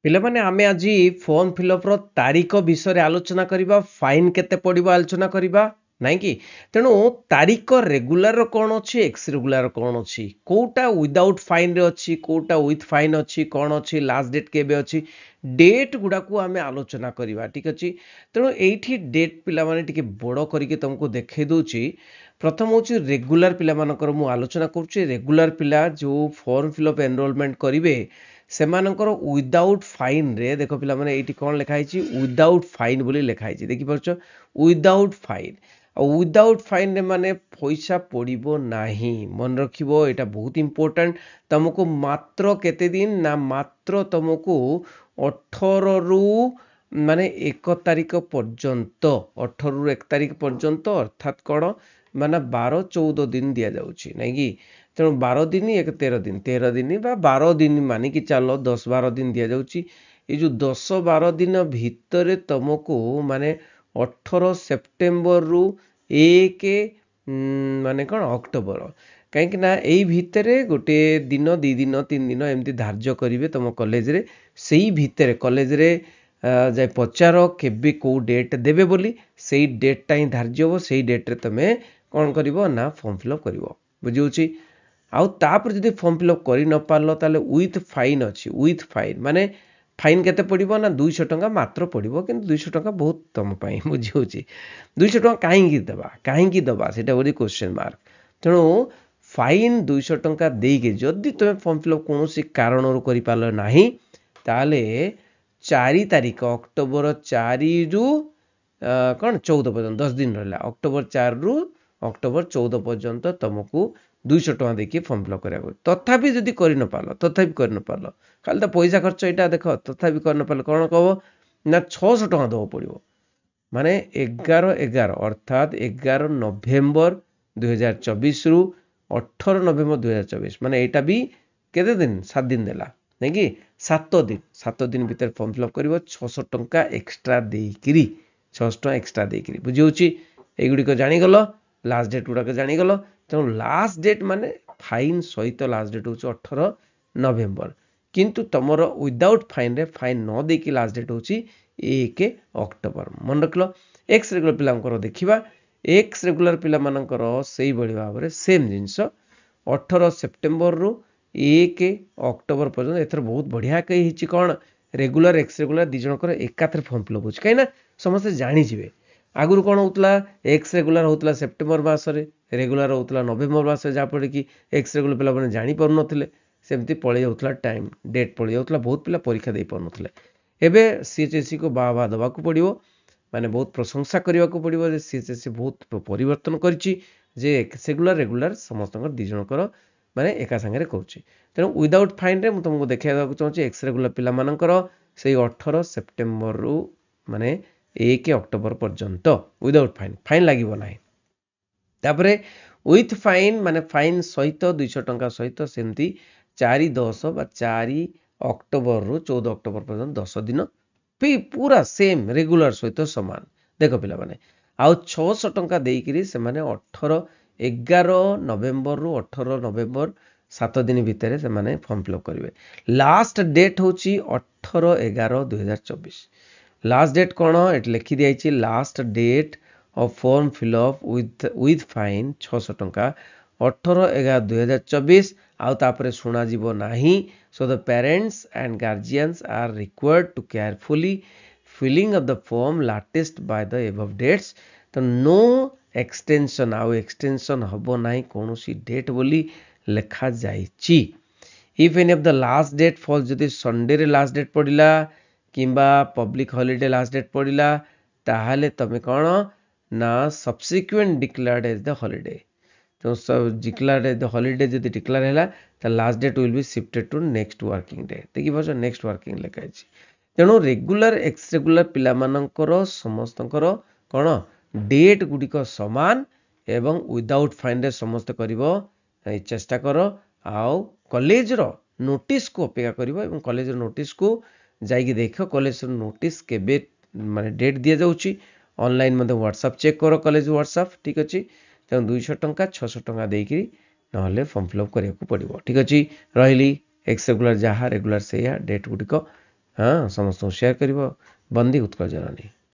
ପିଲା ମାନେ ଆମେ ଆଜି ଫର୍ମ ଫିଲଅପ ର ତାରିଖ ବିଷୟରେ ଆଲୋଚନା କରିବା, ଫାଇନ କେତେ ପଡିବ ଆଲୋଚନା କରିବା, ନାଇଁ କି? ତେଣୁ ତାରିଖ ରେଗୁଲାର ର କଣ ଅଛି, ଏକ୍ସ ରେଗୁଲାର କଣ ଅଛି, କୋଉଟା ୱିଦାଉଟ୍ ଫାଇନ ରେ ଅଛି, କୋଉଟା ୱିଥ ଫାଇନ ଅଛି, କଣ ଅଛି, ଲାଷ୍ଟ ଡେଟ୍ କେବେ ଅଛି, ଡେଟ୍ ଗୁଡାକୁ ଆମେ ଆଲୋଚନା କରିବା। ଠିକ ଅଛି, ତେଣୁ ଏଇଠି ଡେଟ୍ ପିଲାମାନେ ଟିକେ ବଡ କରିକି ତମକୁ ଦେଖେଇ ଦଉଛି। ପ୍ରଥମ ହଉଛି ରେଗୁଲାର ପିଲାମାନଙ୍କର ମୁଁ ଆଲୋଚନା କରୁଛି। ରେଗୁଲାର ପିଲା ଯୋଉ ଫର୍ମ ଫିଲଅପ ଏନରୋଲମେଣ୍ଟ କରିବେ ସେମାନଙ୍କର ୱିଦାଉଟ୍ ଫାଇନ ରେ ଦେଖ ପିଲାମାନେ ଏଇଠି କଣ ଲେଖା ହେଇଛି, ୱିଦାଉଟ୍ ଫାଇନ ବୋଲି ଲେଖା ହେଇଛି, ଦେଖିପାରୁଛ, ୱିଦାଉଟ୍ ଫାଇନ। ଆଉ ୱିଦାଉଟ୍ ଫାଇନ ରେ ମାନେ ପଇସା ପଡିବ ନାହିଁ, ମନେ ରଖିବ, ଏଇଟା ବହୁତ ଇମ୍ପୋର୍ଟାଣ୍ଟ। ତମକୁ ମାତ୍ର କେତେ ଦିନ ନା, ମାତ୍ର ତମକୁ 18 ରୁ ମାନେ 1 ତାରିଖ ପର୍ଯ୍ୟନ୍ତ, 18 ରୁ 1 ତାରିଖ ପର୍ଯ୍ୟନ୍ତ, ଅର୍ଥାତ୍ କଣ ମାନେ 12-14 ଦିନ ଦିଆଯାଉଛି, ନାଇଁ କି? ତେଣୁ 12 ଦିନ 13 ଦିନ, 13 ଦିନ ବା 12 ଦିନ ମାନିକି ଚାଲ, 10-12 ଦିନ ଦିଆଯାଉଛି। ଏଇ ଯୋଉ 10-12 ଦିନ ଭିତରେ ତମକୁ ମାନେ 18 ସେପ୍ଟେମ୍ବରରୁ 1 ମାନେ କଣ ଅକ୍ଟୋବର, କାହିଁକି ନା ଏଇ ଭିତରେ ଗୋଟେ ଦିନ, 2 ଦିନ, 3 ଦିନ ଏମିତି ଧାର୍ଯ୍ୟ କରିବେ ତମ କଲେଜରେ। ସେଇ ଭିତରେ କଲେଜରେ ଯାଇ ପଚାର କେବେ କୋଉ ଡେଟ୍ ଦେବେ ବୋଲି, ସେଇ ଡେଟ୍ଟା ହିଁ ଧାର୍ଯ୍ୟ ହବ। ସେଇ ଡେଟ୍ରେ ତମେ କଣ କରିବ ନା ଫର୍ମ ଫିଲଅପ୍ କରିବ, ବୁଝିହେଉଛି? ଆଉ ତାପରେ ଯଦି ଫର୍ମ ଫିଲଅପ୍ କରି ନ ପାରିଲ ତାହେଲେ ୱିଥ୍ ଫାଇନ୍ ଅଛି। ୱିଥ୍ ଫାଇନ୍ ମାନେ ଫାଇନ୍ କେତେ ପଡ଼ିବ ନା 200 ଟଙ୍କା ମାତ୍ର ପଡ଼ିବ, କିନ୍ତୁ 200 ଟଙ୍କା ବହୁତ ତମ ପାଇଁ, ବୁଝିହେଉଛି? 200 ଟଙ୍କା କାହିଁକି ଦେବା ସେଇଟା ଗୋଟେ କ୍ୱେଶ୍ଚନ ମାର୍କ। ତେଣୁ ଫାଇନ୍ 200 ଟଙ୍କା ଦେଇକି ଯଦି ତମେ ଫର୍ମ ଫିଲଅପ୍ କୌଣସି କାରଣରୁ କରିପାରିଲ ନାହିଁ, ତାହେଲେ 4 ତାରିଖ ଅକ୍ଟୋବର 4ରୁ କଣ 14 ପର୍ଯ୍ୟନ୍ତ 10 ଦିନ ରହିଲା, ଅକ୍ଟୋବର 4ରୁ ଅକ୍ଟୋବର 14 ପର୍ଯ୍ୟନ୍ତ ତମକୁ 200 ଟଙ୍କା ଦେଇକି ଫର୍ମ ଫିଲଅପ୍ କରିବାକୁ। ତଥାପି ଯଦି କରିନପାରିଲ, ଖାଲି ତ ପଇସା ଖର୍ଚ୍ଚ ଏଇଟା ଦେଖ, ତଥାପି କରିନପାରିଲ, କଣ କହିବ ନା 600 ଟଙ୍କା ଦେବାକୁ ପଡ଼ିବ। ମାନେ 11/11 ଅର୍ଥାତ୍ 11 ନଭେମ୍ବର 2024 ରୁ 18 ନଭେମ୍ବର 2024, ମାନେ ଏଇଟା ବି କେତେ ଦିନ, 7 ଦିନ ଦେଲା, ନାଇଁ କି? 7 ଦିନ ଭିତରେ ଫର୍ମ ଫିଲଅପ୍ କରିବ, 600 ଟଙ୍କା ଏକ୍ସଟ୍ରା ଦେଇକିରି, 600 ଟଙ୍କା ଏକ୍ସଟ୍ରା ଦେଇକିରି, ବୁଝିହେଉଛି? ଏଇଗୁଡ଼ିକ ଜାଣିଗଲ, ଲାଷ୍ଟ ଡେଟ୍ ଗୁଡ଼ାକ ଜାଣିଗଲ। ତେଣୁ ଲାଷ୍ଟ ଡେଟ୍ ମାନେ ଫାଇନ୍ ସହିତ ଲାଷ୍ଟ ଡେଟ୍ ହେଉଛି 18 ନଭେମ୍ବର, କିନ୍ତୁ ତମର ୱିଦାଉଟ୍ ଫାଇନ୍ରେ, ଫାଇନ୍ ନ ଦେଇକି ଲାଷ୍ଟ ଡେଟ୍ ହେଉଛି 1 ଅକ୍ଟୋବର, ମନେ ରଖିଲ। ଏକ୍ସ ରେଗୁଲାର ପିଲାଙ୍କର ଦେଖିବା, ଏକ୍ସ ରେଗୁଲାର ପିଲାମାନଙ୍କର ସେଇଭଳି ଭାବରେ ସେମ୍ ଜିନିଷ, 18 ସେପ୍ଟେମ୍ବରରୁ 1 ଅକ୍ଟୋବର ପର୍ଯ୍ୟନ୍ତ। ଏଥର ବହୁତ ବଢ଼ିଆ ହେଇଛି, କ'ଣ ରେଗୁଲାର ଏକ୍ସ ରେଗୁଲାର ଦୁଇ ଜଣଙ୍କର ଏକାଥରେ ଫର୍ମ ଫିଲଅପ୍ ହେଉଛି, କାହିଁକିନା ସମସ୍ତେ ଜାଣିଯିବେ। ଆଗରୁ କ'ଣ ହେଉଥିଲା, ଏକ୍ସ ରେଗୁଲାର ହେଉଥିଲା ସେପ୍ଟେମ୍ବର ମାସରେ, ରେଗୁଲାର ହେଉଥିଲା ନଭେମ୍ବର ମାସରେ, ଯାହାଫଳରେ କି ଏକ୍ସ ରେଗୁଲାର ପିଲାମାନେ ଜାଣିପାରୁନଥିଲେ, ସେମିତି ପଳେଇ ଯାଉଥିଲା ଟାଇମ୍, ଡେଟ୍ ପଳେଇ ଯାଉଥିଲା, ବହୁତ ପିଲା ପରୀକ୍ଷା ଦେଇପାରୁନଥିଲେ। ଏବେ ସିଏଚ୍ଏସ୍ସିକୁ ବାହା ଦେବାକୁ ପଡ଼ିବ, ମାନେ ବହୁତ ପ୍ରଶଂସା କରିବାକୁ ପଡ଼ିବ ଯେ ସିଏଚ୍ଏସ୍ସି ବହୁତ ପରିବର୍ତ୍ତନ କରିଛି, ଯେ ରେଗୁଲାର ସମସ୍ତଙ୍କର ଦୁଇ ଜଣଙ୍କର ମାନେ ଏକା ସାଙ୍ଗରେ କରୁଛି। ତେଣୁ ୱିଦାଉଟ୍ ଫାଇନ୍ରେ ମୁଁ ତୁମକୁ ଦେଖାଇବାକୁ ଚାହୁଁଛି ଏକ୍ସ ରେଗୁଲାର ପିଲାମାନଙ୍କର ସେଇ 18 ସେପ୍ଟେମ୍ବରରୁ ମାନେ 1 ଅକ୍ଟୋବର ପର୍ଯ୍ୟନ୍ତ ୱିଦାଉଟ୍ ଫାଇନ୍ ଲାଗିବ ନାହିଁ। ତାପରେ ୱିଥ୍ ଫାଇନ୍ ମାନେ ଫାଇନ୍ ସହିତ 200 ଟଙ୍କା ସହିତ ସେମିତି 4-10 ବା 4 ଅକ୍ଟୋବରରୁ 14 ଅକ୍ଟୋବର ପର୍ଯ୍ୟନ୍ତ 10 ଦିନ ପୁରା ସେମ୍ ରେଗୁଲାର ସହିତ ସମାନ। ଦେଖ ପିଲାମାନେ, ଆଉ 600 ଟଙ୍କା ଦେଇକିରି ସେମାନେ 11 ନଭେମ୍ବରରୁ 18 ନଭେମ୍ବର 7 ଦିନ ଭିତରେ ସେମାନେ ଫର୍ମ ଫିଲଅପ୍ କରିବେ। ଲାଷ୍ଟ ଡେଟ୍ ହେଉଛି 18/11/2024। ଲାଷ୍ଟ ଡେଟ୍ କ'ଣ ଏଠି ଲେଖି ଦିଆଯାଇଛି, last date of form fill up with fine 600 ଟଙ୍କା 18/11/2024। ଆଉ ତାପରେ ଶୁଣାଯିବ ନାହିଁ। So the parents and guardians are required to carefully filling of the form latest by the above dates। ତ no extension, ଆଉ extension ହବ ନାହିଁ କୌଣସି ଡେଟ୍ ବୋଲି ଲେଖାଯାଇଛି। If any of the last date falls, ଯଦି ସଣ୍ଡେରେ ଲାଷ୍ଟ ଡେଟ୍ ପଡ଼ିଲା କିମ୍ବା ପବ୍ଲିକ୍ ହଲିଡେ ଲାଷ୍ଟ ଡେଟ୍ ପଡ଼ିଲା, ତାହେଲେ ତମେ କ'ଣ ନା ସବସିକ୍ୱେଣ୍ଟ ଡିକ୍ଲାର୍ଡ ଏଜ୍ ଦ ହଲିଡେ। ତ ଡିକ୍ଲାର୍ଡ ଏଜ୍ ଦ ହଲିଡେ ଯଦି ଡିକ୍ଲାର ହେଲା, ତାହେଲେ last date will be shifted to next working day. ଦେଖିପାରୁଛ, ନେକ୍ସଟ ୱାର୍କିଂ ଲେଖା ହେଇଛି। ତେଣୁ ରେଗୁଲାର ଏକ୍ସ ରେଗୁଲାର ପିଲାମାନଙ୍କର ସମସ୍ତଙ୍କର କ'ଣ ଡେଟ୍ ଗୁଡ଼ିକ ସମାନ, ଏବଂ ୱିଦାଉଟ୍ ଫାଇନ୍ରେ ସମସ୍ତେ କରିବ ଚେଷ୍ଟା କର। ଆଉ କଲେଜର ନୋଟିସ୍କୁ ଅପେକ୍ଷା କରିବ, ଏବଂ କଲେଜର ନୋଟିସ୍କୁ ଯାଇକି ଦେଖ କଲେଜର ନୋଟିସ୍ କେବେ ମାନେ ଡେଟ୍ ଦିଆଯାଉଛି। ଅନଲାଇନ୍ ମଧ୍ୟ ହ୍ୱାଟ୍ସଆପ୍ ଚେକ୍ କର, କଲେଜ ହ୍ୱାଟ୍ସଆପ୍, ଠିକ୍ ଅଛି। ତେଣୁ 200 ଟଙ୍କା 600 ଟଙ୍କା ଦେଇକିରି ନହେଲେ ଫର୍ମ ଫିଲଅପ୍ କରିବାକୁ ପଡ଼ିବ, ଠିକ୍ ଅଛି। ରହିଲି, ଏକ୍ସ ରେଗୁଲାର ଯାହା ରେଗୁଲାର ସେଇଆ, ଡେଟ୍ ଗୁଡ଼ିକ ହଁ ସମସ୍ତଙ୍କୁ ସେୟାର କରିବ। ବନ୍ଦୀ ଉତ୍କଳ ଜନନୀ।